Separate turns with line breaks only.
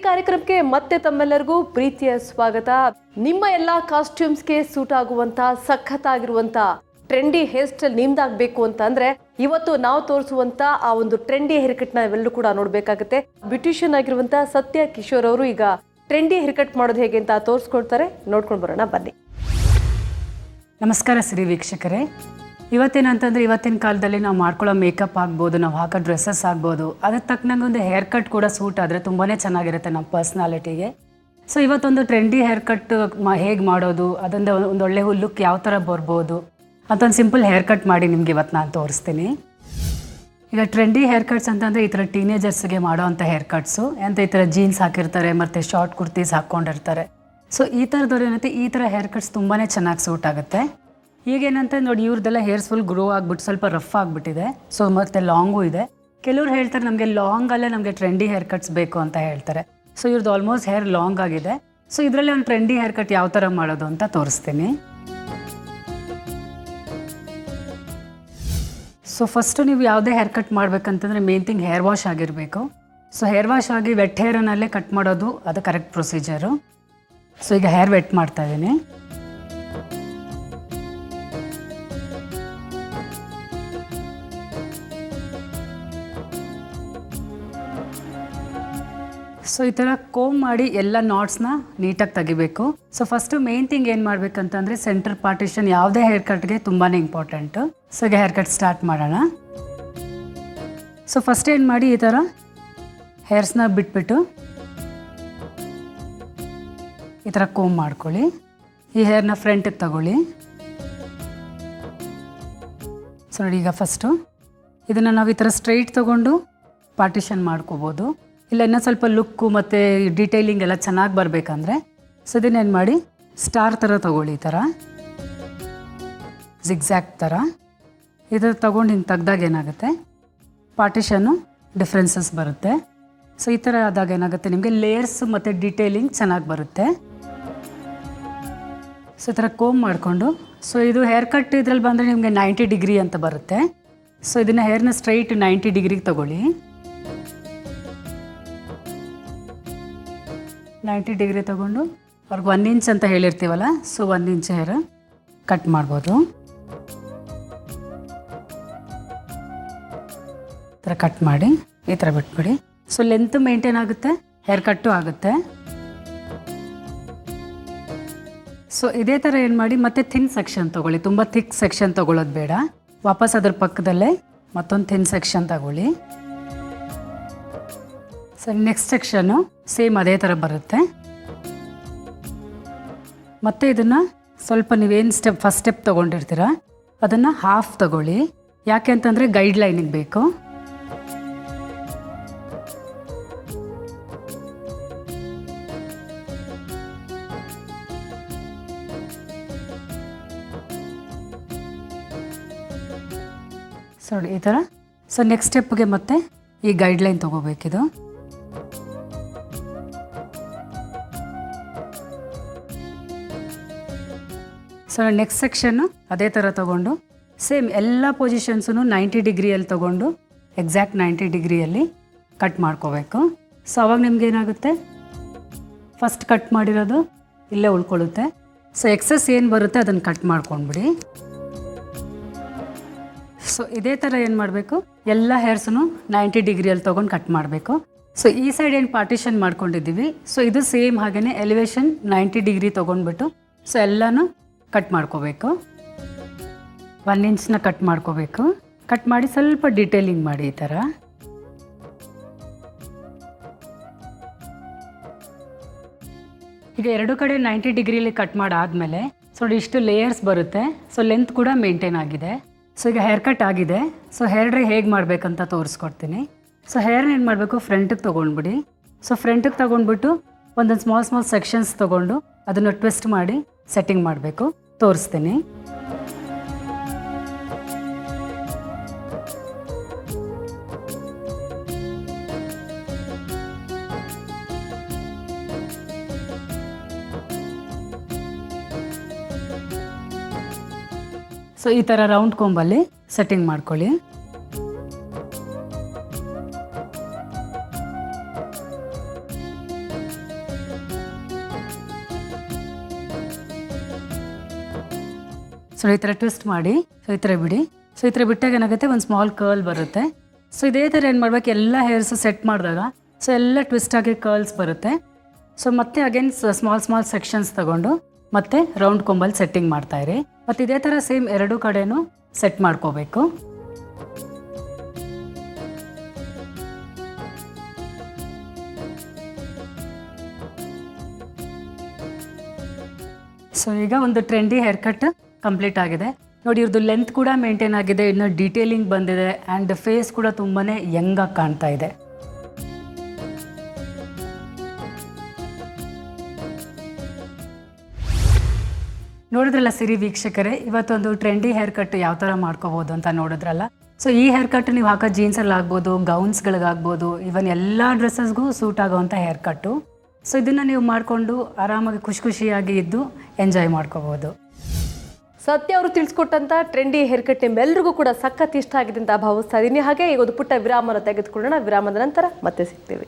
ಕಾರ್ಯಕ್ರಮಕ್ಕೆ ಮತ್ತೆ ತಮ್ಮೆಲ್ಲರಿಗೂ ಪ್ರೀತಿಯ ಸ್ವಾಗತ. ನಿಮ್ಮ ಎಲ್ಲ ಕಾಸ್ಟ್ಯೂಮ್ಸ್ಗೆ ಸೂಟ್ ಆಗುವಂತ ಸಖತ್ತಾಗಿರುವಂತ ಟ್ರೆಂಡಿ ಹೇರ್ ಸ್ಟೈಲ್ ನಿಮ್ದಾಗಬೇಕು ಅಂತ ಅಂದ್ರೆ ಇವತ್ತು ನಾವು ತೋರಿಸುವಂತ ಆ ಒಂದು ಟ್ರೆಂಡಿ ಹೇರ್ ಕಟ್ ನಾವೆಲ್ಲರೂ ಕೂಡ ನೋಡಬೇಕಾಗುತ್ತೆ. ಬ್ಯೂಟಿಷಿಯನ್ ಆಗಿರುವಂತ ಸತ್ಯ ಕಿಶೋರ್ ಅವರು ಈಗ ಟ್ರೆಂಡಿ ಹೇರ್ ಕಟ್ ಮಾಡೋದು ಹೇಗೆ ಅಂತ ತೋರಿಸ್ಕೊಡ್ತಾರೆ. ನೋಡ್ಕೊಂಡು ಬರೋಣ ಬನ್ನಿ.
ನಮಸ್ಕಾರ ಶ್ರೀ ವೀಕ್ಷಕರೇ. ಇವತ್ತಿನ ಕಾಲದಲ್ಲಿ ನಾವು ಮಾಡ್ಕೊಳ್ಳೋ ಮೇಕಪ್ ಆಗ್ಬೋದು, ನಾವು ಹಾಕೋ ಡ್ರೆಸ್ಸಸ್ ಆಗ್ಬೋದು, ಅದಕ್ಕೆ ತಕ್ಕನಂಗೆ ಒಂದು ಹೇರ್ ಕಟ್ ಕೂಡ ಸೂಟ್ ಆದರೆ ತುಂಬಾ ಚೆನ್ನಾಗಿರುತ್ತೆ ನಮ್ಮ ಪರ್ಸ್ನಾಲಿಟಿಗೆ. ಸೊ ಇವತ್ತೊಂದು ಟ್ರೆಂಡಿ ಹೇರ್ ಕಟ್ ಹೇಗೆ ಮಾಡೋದು, ಅದರಿಂದ ಒಂದು ಒಳ್ಳೆ ಲುಕ್ ಯಾವ ಥರ ಬರ್ಬೋದು ಅಂತ ಒಂದು ಸಿಂಪಲ್ ಹೇರ್ ಕಟ್ ಮಾಡಿ ನಿಮ್ಗೆ ಇವತ್ತು ನಾನು ತೋರಿಸ್ತೀನಿ. ಈಗ ಟ್ರೆಂಡಿ ಹೇರ್ ಕಟ್ಸ್ ಅಂತಂದರೆ ಈ ಥರ ಟೀನೇಜರ್ಸ್ಗೆ ಮಾಡೋ ಅಂಥ ಹೇರ್ ಕಟ್ಸು ಅಂತ ಈ ಥರ ಜೀನ್ಸ್ ಹಾಕಿರ್ತಾರೆ ಮತ್ತು ಶಾರ್ಟ್ ಕುರ್ತೀಸ್ ಹಾಕ್ಕೊಂಡಿರ್ತಾರೆ. ಸೊ ಈ ಥರದವ್ರು ಏನಂತೆ ಈ ಥರ ಹೇರ್ ಕಟ್ಸ್ ತುಂಬಾ ಚೆನ್ನಾಗಿ ಸೂಟ್ ಆಗುತ್ತೆ. ಈಗೇನಂತ ನೋಡಿ, ಇವ್ರದ್ದೆಲ್ಲ ಹೇರ್ಸ್ ಫುಲ್ ಗ್ರೋ ಆಗಿಬಿಟ್ಟು ಸ್ವಲ್ಪ ರಫ್ ಆಗಿಬಿಟ್ಟಿದೆ. ಸೊ ಮತ್ತು ಲಾಂಗೂ ಇದೆ. ಕೆಲವ್ರು ಹೇಳ್ತಾರೆ ನಮಗೆ ಲಾಂಗಲ್ಲೇ ನಮಗೆ ಟ್ರೆಂಡಿ ಹೇರ್ ಕಟ್ಸ್ ಬೇಕು ಅಂತ ಹೇಳ್ತಾರೆ. ಸೊ ಇವ್ರದ್ದು ಆಲ್ಮೋಸ್ಟ್ ಹೇರ್ ಲಾಂಗ್ ಆಗಿದೆ. ಸೊ ಇದರಲ್ಲಿ ಒಂದು ಟ್ರೆಂಡಿ ಹೇರ್ ಕಟ್ ಯಾವ ಥರ ಮಾಡೋದು ಅಂತ ತೋರಿಸ್ತೀನಿ. ಸೊ ಫಸ್ಟು ನೀವು ಯಾವುದೇ ಹೇರ್ ಕಟ್ ಮಾಡಬೇಕಂತಂದರೆ ಮೇನ್ ಥಿಂಗ್ ಹೇರ್ ವಾಶ್ ಆಗಿರಬೇಕು. ಸೊ ಹೇರ್ ವಾಶ್ ಆಗಿ ವೆಟ್ ಹೇರನ್ನಲ್ಲೇ ಕಟ್ ಮಾಡೋದು ಅದು ಕರೆಕ್ಟ್ ಪ್ರೊಸೀಜರು. ಸೊ ಈಗ ಹೇರ್ ವೆಟ್ ಮಾಡ್ತಾ ಇದ್ದೀನಿ. ಸೊ ಈ ಥರ ಕೋಮ್ ಮಾಡಿ ಎಲ್ಲ ನಾಟ್ಸ್ನ ನೀಟಾಗಿ ತೆಗಿಬೇಕು. ಸೊ ಫಸ್ಟು ಮೇನ್ ಥಿಂಗ್ ಏನು ಮಾಡಬೇಕಂತಂದರೆ ಸೆಂಟರ್ ಪಾರ್ಟಿಷನ್ ಯಾವುದೇ ಹೇರ್ ಕಟ್ಗೆ ತುಂಬಾ ಇಂಪಾರ್ಟೆಂಟು. ಸೊ ಈಗ ಹೇರ್ ಕಟ್ ಸ್ಟಾರ್ಟ್ ಮಾಡೋಣ. ಸೊ ಫಸ್ಟ್ ಏನು ಮಾಡಿ ಈ ಥರ ಹೇರ್ಸ್ನ ಬಿಟ್ಬಿಟ್ಟು ಈ ಥರ ಕೋಮ್ ಮಾಡ್ಕೊಳ್ಳಿ. ಈ ಹೇರ್ನ ಫ್ರಂಟಿಗೆ ತಗೊಳ್ಳಿ. ಸೊ ನೋಡಿ, ಈಗ ಫಸ್ಟು ಇದನ್ನು ನಾವು ಈ ಥರ ಸ್ಟ್ರೈಟ್ ತೊಗೊಂಡು ಪಾರ್ಟಿಷನ್ ಮಾಡ್ಕೋಬೋದು. ಇಲ್ಲ ಇನ್ನೂ ಸ್ವಲ್ಪ ಲುಕ್ಕು ಮತ್ತು ಡೀಟೇಲಿಂಗ್ ಎಲ್ಲ ಚೆನ್ನಾಗಿ ಬರಬೇಕಂದ್ರೆ ಸೊ ಇದನ್ನೇನು ಮಾಡಿ ಸ್ಟಾರ್ ಥರ ತೊಗೊಳ್ಳಿ. ಈ ಥರ ಜಿಗ್ಜ್ಯಾಕ್ ಥರ ಈ ಥರ ತೊಗೊಂಡು ಹಿಂಗೆ ತೆಗ್ದಾಗ ಏನಾಗುತ್ತೆ, ಪಾರ್ಟಿಷನ್ನು ಡಿಫ್ರೆನ್ಸಸ್ ಬರುತ್ತೆ. ಸೊ ಈ ಥರ ಆದಾಗ ಏನಾಗುತ್ತೆ, ನಿಮಗೆ ಲೇಯರ್ಸ್ ಮತ್ತು ಡೀಟೇಲಿಂಗ್ ಚೆನ್ನಾಗಿ ಬರುತ್ತೆ. ಸೊ ಈ ಥರ ಕೋಮ್ ಮಾಡಿಕೊಂಡು, ಸೊ ಇದು ಹೇರ್ ಕಟ್ ಇದ್ರಲ್ಲಿ ಬಂದರೆ ನಿಮಗೆ 90 ಡಿಗ್ರಿ ಅಂತ ಬರುತ್ತೆ. ಸೊ ಇದನ್ನು ಹೇರ್ನ ಸ್ಟ್ರೈಟ್ 90 ಡಿಗ್ರಿಗೆ ತೊಗೊಳ್ಳಿ. 90 ಡಿಗ್ರಿ ತೊಗೊಂಡು ಅವ್ರಿಗೆ 1 ಇಂಚ್ ಅಂತ ಹೇಳಿರ್ತೀವಲ್ಲ, ಸೊ 1 ಇಂಚ್ ಹೇರ್ ಕಟ್ ಮಾಡ್ಬೋದು. ಈ ಥರ ಕಟ್ ಮಾಡಿ ಈ ಥರ ಬಿಟ್ಬಿಡಿ. ಸೊ ಲೆಂತ್ ಮೇಂಟೈನ್ ಆಗುತ್ತೆ, ಹೇರ್ ಕಟ್ಟು ಆಗುತ್ತೆ. ಸೊ ಇದೇ ಥರ ಏನು ಮಾಡಿ ಮತ್ತೆ ಥಿನ್ ಸೆಕ್ಷನ್ ತೊಗೊಳ್ಳಿ. ತುಂಬ ಥಿಕ್ ಸೆಕ್ಷನ್ ತೊಗೊಳ್ಳೋದು ಬೇಡ. ವಾಪಸ್ ಅದ್ರ ಪಕ್ಕದಲ್ಲೇ ಮತ್ತೊಂದು ಥಿನ್ ಸೆಕ್ಷನ್ ತಗೊಳ್ಳಿ. ಸೊ ನೆಕ್ಸ್ಟ್ ಸೆಕ್ಷನ್ನು ಸೇಮ್ ಅದೇ ಥರ ಬರುತ್ತೆ. ಮತ್ತು ಇದನ್ನು ಸ್ವಲ್ಪ ನೀವೇನು ಫಸ್ಟ್ ಸ್ಟೆಪ್ ತೊಗೊಂಡಿರ್ತೀರ ಅದನ್ನು ಹಾಫ್ ತಗೊಳ್ಳಿ. ಯಾಕೆ ಅಂತಂದರೆ ಗೈಡ್ ಲೈನಿಗೆ ಬೇಕು. ಸೊ ಈ ಥರ. ಸೊ ನೆಕ್ಸ್ಟ್ ಸ್ಟೆಪ್ಗೆ ಮತ್ತೆ ಈ ಗೈಡ್ಲೈನ್ ತೊಗೋಬೇಕಿದು. ಸೊ ನೆಕ್ಸ್ಟ್ ಸೆಕ್ಷನ್ನು ಅದೇ ಥರ ತೊಗೊಂಡು ಸೇಮ್ ಎಲ್ಲ ಪೊಸಿಷನ್ಸೂ 90 ಡಿಗ್ರಿಯಲ್ಲಿ ತೊಗೊಂಡು ಎಕ್ಸಾಕ್ಟ್ 90 ಡಿಗ್ರಿಯಲ್ಲಿ ಕಟ್ ಮಾಡ್ಕೋಬೇಕು. ಸೊ ಅವಾಗ ನಿಮ್ಗೇನಾಗುತ್ತೆ, ಫಸ್ಟ್ ಕಟ್ ಮಾಡಿರೋದು ಇಲ್ಲೇ ಉಳ್ಕೊಳ್ಳುತ್ತೆ. ಸೊ ಎಕ್ಸಸ್ ಏನು ಬರುತ್ತೆ ಅದನ್ನು ಕಟ್ ಮಾಡ್ಕೊಂಡ್ಬಿಡಿ. ಸೊ ಇದೇ ಥರ ಏನು ಮಾಡಬೇಕು, ಎಲ್ಲ ಹೇರ್ಸನ್ನು 90 ಡಿಗ್ರಿಯಲ್ಲಿ ತೊಗೊಂಡು ಕಟ್ ಮಾಡಬೇಕು. ಸೊ ಈ ಸೈಡ್ ಏನು ಪಾರ್ಟಿಷನ್ ಮಾಡ್ಕೊಂಡಿದ್ದೀವಿ, ಸೊ ಇದು ಸೇಮ್ ಹಾಗೆಯೇ ಎಲಿವೇಶನ್ 90 ಡಿಗ್ರಿ ತೊಗೊಂಡ್ಬಿಟ್ಟು ಸೊ ಎಲ್ಲನೂ ಕಟ್ ಮಾಡ್ಕೋಬೇಕು. 1 ಇಂಚ್ನ ಕಟ್ ಮಾಡ್ಕೋಬೇಕು. ಕಟ್ ಮಾಡಿ ಸ್ವಲ್ಪ ಡೀಟೇಲಿಂಗ್ ಮಾಡಿ ಈ ಥರ. ಈಗ ಎರಡು ಕಡೆ 90 ಡಿಗ್ರಿಲಿ ಕಟ್ ಮಾಡಾದಮೇಲೆ ಸೊ ಇಷ್ಟು ಲೇಯರ್ಸ್ ಬರುತ್ತೆ. ಸೊ ಲೆಂತ್ ಕೂಡ ಮೇಂಟೈನ್ ಆಗಿದೆ. ಸೊ ಈಗ ಹೇರ್ ಕಟ್ ಆಗಿದೆ. ಸೊ ಹೇರ್ ಡ್ರೈ ಹೇಗೆ ಮಾಡಬೇಕಂತ ತೋರಿಸ್ಕೊಡ್ತೀನಿ. ಸೊ ಹೇರ್ನ ಏನು ಮಾಡಬೇಕು, ಫ್ರಂಟಿಗೆ ತೊಗೊಂಡ್ಬಿಡಿ. ಸೊ ಫ್ರಂಟಿಗೆ ತೊಗೊಂಡ್ಬಿಟ್ಟು ಒಂದೊಂದು ಸ್ಮಾಲ್ ಸೆಕ್ಷನ್ಸ್ ತೊಗೊಂಡು ಅದನ್ನು ಟ್ವಿಸ್ಟ್ ಮಾಡಿ ಸೆಟ್ಟಿಂಗ್ ಮಾಡಬೇಕು. ತೋರಿಸ್ತೀನಿ. ಸೊ ಈ ಥರ ರೌಂಡ್ ಕೊಂಬಲ್ಲಿ ಸೆಟ್ಟಿಂಗ್ ಮಾಡ್ಕೊಳ್ಳಿ. ಸೊ ಈ ಥರ ಟ್ವಿಸ್ಟ್ ಮಾಡಿ ಸೊ ಈ ಥರ ಬಿಡಿ. ಸೊ ಈ ಥರ ಬಿಟ್ಟಾಗ ಏನಾಗುತ್ತೆ, ಒಂದು ಸ್ಮಾಲ್ ಕರ್ಲ್ ಬರುತ್ತೆ. ಸೊ ಇದೇ ಥರ ಏನು ಮಾಡ್ಬೇಕು, ಎಲ್ಲ ಹೇರ್ಸ್ ಸೆಟ್ ಮಾಡಿದಾಗ ಸೊ ಎಲ್ಲ ಟ್ವಿಸ್ಟ್ ಆಗಿ ಕರ್ಲ್ಸ್ ಬರುತ್ತೆ. ಸೊ ಮತ್ತೆ ಅಗೇನ್ ಸ್ಮಾಲ್ ಸೆಕ್ಷನ್ಸ್ ತಗೊಂಡು ಮತ್ತೆ ರೌಂಡ್ ಕೊಂಬಲ್ಲಿ ಸೆಟ್ಟಿಂಗ್ ಮಾಡ್ತಾಯಿರಿ. ಮತ್ತು ಇದೇ ಥರ ಸೇಮ್ ಎರಡೂ ಕಡೆನೂ ಸೆಟ್ ಮಾಡ್ಕೋಬೇಕು. ಸೊ ಈಗ ಒಂದು ಟ್ರೆಂಡಿ ಹೇರ್ ಕಟ್ ಕಂಪ್ಲೀಟ್ ಆಗಿದೆ ನೋಡಿ. ಇವ್ರದ್ದು ಲೆಂತ್ ಕೂಡ ಮೇಂಟೈನ್ ಆಗಿದೆ, ಇನ್ನು ಡೀಟೇಲಿಂಗ್ ಬಂದಿದೆ ಆ್ಯಂಡ್ ಫೇಸ್ ಕೂಡ ತುಂಬಾ ಯಂಗಾಗಿ ಕಾಣ್ತಾ ಇದೆ. ನೋಡಿದ್ರಲ್ಲ ಸಿರಿ ವೀಕ್ಷಕರೇ, ಇವತ್ತೊಂದು ಟ್ರೆಂಡಿ ಹೇರ್ ಕಟ್ ಯಾವ ಥರ ಮಾಡ್ಕೋಬೋದು ಅಂತ ನೋಡಿದ್ರಲ್ಲ. ಸೊ ಈ ಹೇರ್ ಕಟ್ ನೀವು ಹಾಕೋ ಜೀನ್ಸಲ್ಲಿ ಆಗ್ಬೋದು, ಗೌನ್ಸ್ಗಳಿಗಾಗ್ಬೋದು, ಇವನ್ ಎಲ್ಲ ಡ್ರೆಸ್ಸಸ್ಗೂ ಸೂಟ್ ಆಗೋವಂಥ ಹೇರ್ ಕಟ್ಟು. ಸೊ ಇದನ್ನು ನೀವು ಮಾಡಿಕೊಂಡು ಆರಾಮಾಗಿ ಖುಷಿಯಾಗಿ ಇದ್ದು ಎಂಜಾಯ್ ಮಾಡ್ಕೋಬೋದು.
ಸತ್ಯ ಅವರು ತಿಳಿಸ್ಕೊಟ್ಟಂತ ಟ್ರೆಂಡಿ ಹೇರ್ ಕಟ್ ನಿಮ್ಮೆಲ್ಲರಿಗೂ ಕೂಡ ಸಖತ್ ಇಷ್ಟ ಆಗಿದೆ ಅಂತ ಭಾವಿಸ್ತಾ ಇದ್ದೀನಿ. ಹಾಗೆ ಈಗ ಒಂದು ಪುಟ್ಟ ವಿರಾಮನ ತೆಗೆದುಕೊಳ್ಳೋಣ. ವಿರಾಮದ ನಂತರ ಮತ್ತೆ ಸಿಗ್ತೀವಿ.